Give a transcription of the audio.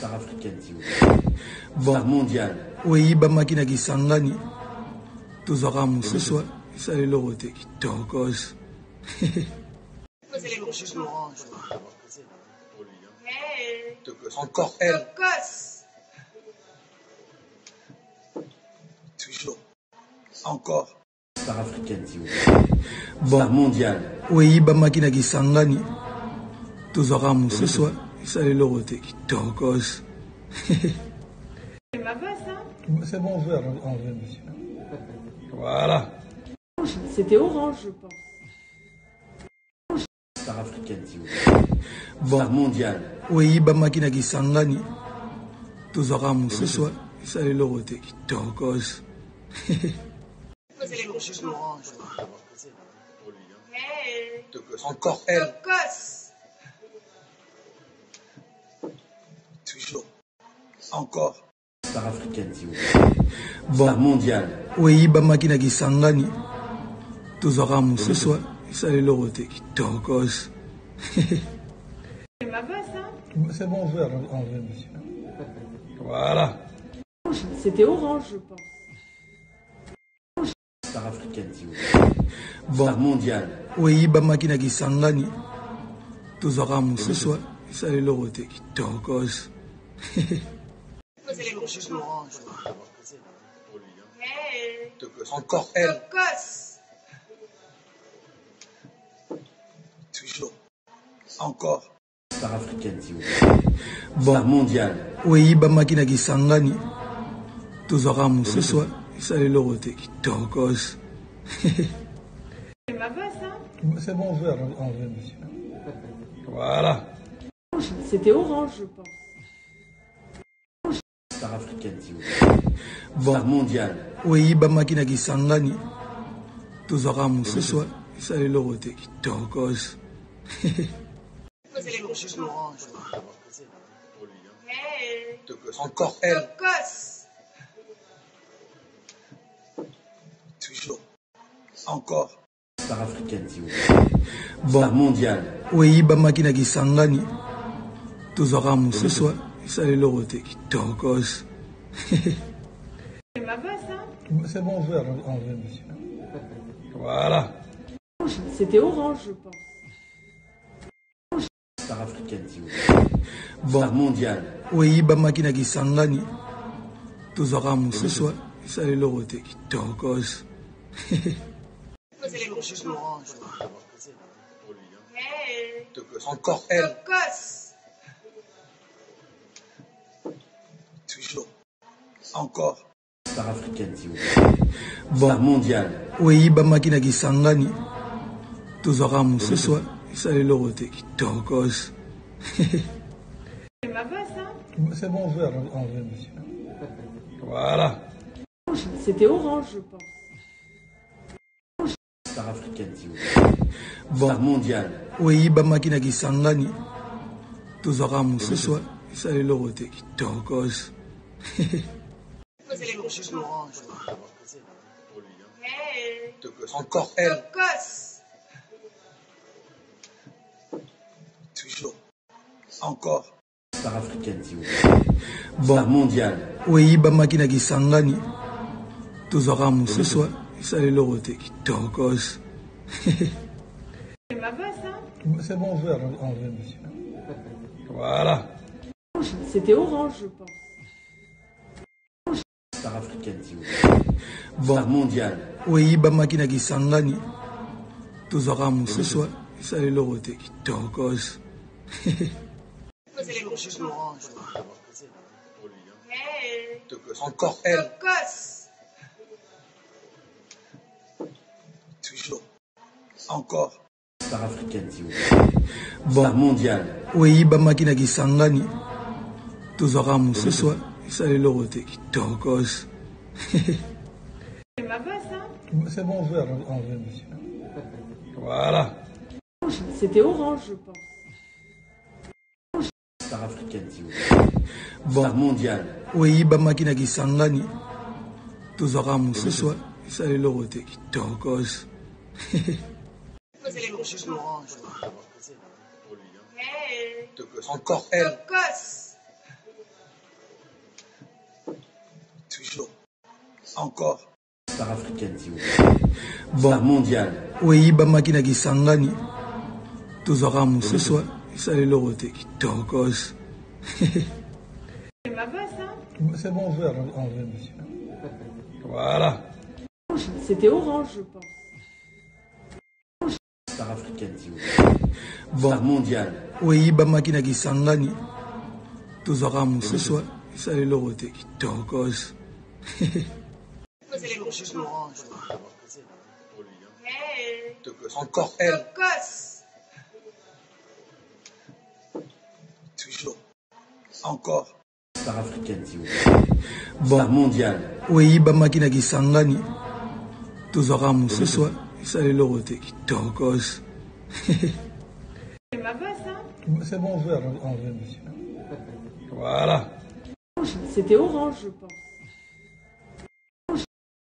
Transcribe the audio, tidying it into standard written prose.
Star africaine, s'il vous plaît. Bon. Star mondiale. Oui, Bamakina Kisangani. Tous aurons ce soir. Ça est l'eau qui tokos. Encore elle. Toujours. Encore. Star africaine, s'il vous plaît. Bon. Star mondiale. Oui, Bamakina Kisangani. Tous aurons ce soir. Ça est l'eau qui tokos. C'est ma bosse, hein? C'est bon, on veut enlever, monsieur. Voilà. C'était orange, je pense. Star africaine, s'il vous plaît. Bon. Star mondiale. Oui, Bamakina Kisangani. Tous aurons ce soir. Ça est l'eau qui tokos. Encore elle. Toujours. Encore. Star africaine, s'il vous plaît. Bon. Star mondiale. Oui, Bamakina Kisangani. Tous aurons ce soir. Ça est l'eau qui tokos. C'est ma bosse, hein? C'est bon, on veut enlever, monsieur. Voilà. C'était orange, je pense. Star africaine, s'il vous plaît. Bon. Star mondiale. Oui, Bamakina Kisangani. Tous aurons ce soir. Ça est l'eau qui tokos. Encore elle. Toujours. Encore. Star africaine, s'il vous plaît. Bon. Star mondiale. Oui, Bamakina Kisangani. Tous aurons ce soir. Ça est l'eau qui tokos. C'est ma bosse, hein? C'est bon, on veut enlever, monsieur. Voilà. C'était orange, je pense. Star africaine, s'il vous plaît. Bon. Star mondiale. Oui, Bamakina Kisangani. Tous aurons ce soir. Ça est l'eau qui tokos. Encore elle. Toujours. Encore. Star africaine, s'il vous plaît. Bon. Star mondiale. Oui, Bamakina Kisangani. Tous aurons ce soir. Ça est l'eau qui tokos. C'est ma bosse, hein? C'est bon, on veut enlever, monsieur. Voilà. C'était orange, je pense. Star africaine, s'il vous plaît. Bon. Star mondiale. Oui, Bamakina Kisangani. Tous aurons ce soir. Ça est l'eau qui tokos. Encore elle. Toujours. Encore. Star africaine, s'il vous plaît. Bon. Star mondiale. Oui, Bamakina Kisangani. Tous aurons ce soir. Ça est l'eau qui tokos. C'est ma bosse, hein? C'est bon, on veut enlever, monsieur. Voilà. C'était orange, je pense. Star africaine, s'il vous plaît. Bon. Star mondiale. Oui, Bamakina Kisangani. Tous aurons ce soir. Ça est l'eau qui tokos. Encore elle. Toujours. Encore. Star africaine, s'il vous plaît. Bon. Star mondiale. Oui, Bamakina Kisangani. Tous aurons ce soir. Ça est l'eau qui tokos. C'est ma bosse, hein? C'est bon, on veut enlever, monsieur. Voilà. C'était orange, je pense. Star africaine, s'il vous plaît. Bon. Star mondiale. Oui, Bamakina Kisangani. Tous aurons ce soir. Ça est l'eau qui tokos. Encore elle. Toujours. Encore. Star africaine, s'il vous plaît. Bon. Star mondiale. Oui, Bamakina Kisangani. Tous aurons ce soir. Ça est l'eau qui tokos. C'est ma bosse, hein? C'est bon, on veut enlever, monsieur. Voilà. C'était orange, je pense. Star africaine, s'il vous plaît. Bon. Star mondiale. Oui, Bamakina Kisangani. Tous aurons ce soir. Ça est l'eau qui tokos. Encore elle. Encore. Star africaine, s'il vous plaît. Bon. Star mondiale. Oui, bamaki na Kisangani. Tozwaka mosusu esali eloko te kitokos. C'est ma vase, hein. C'est bon, vert, en vrai, monsieur. Voilà. C'était orange, je pense. Star africaine, s'il vous plaît. Bon. Star mondiale. Oui, bamaki na Kisangani. Tozwaka mosusu esali eloko te kitokos. Encore elle. Toujours. Encore. Star africaine, s'il vous plaît. Bon. Star mondiale. Oui, bamaki na Kisangani. Tozwaka mosusu esali eloko te kitokos. C'est ma vase, hein. C'est bon, vert, en vrai, monsieur. Voilà. C'était orange, je pense.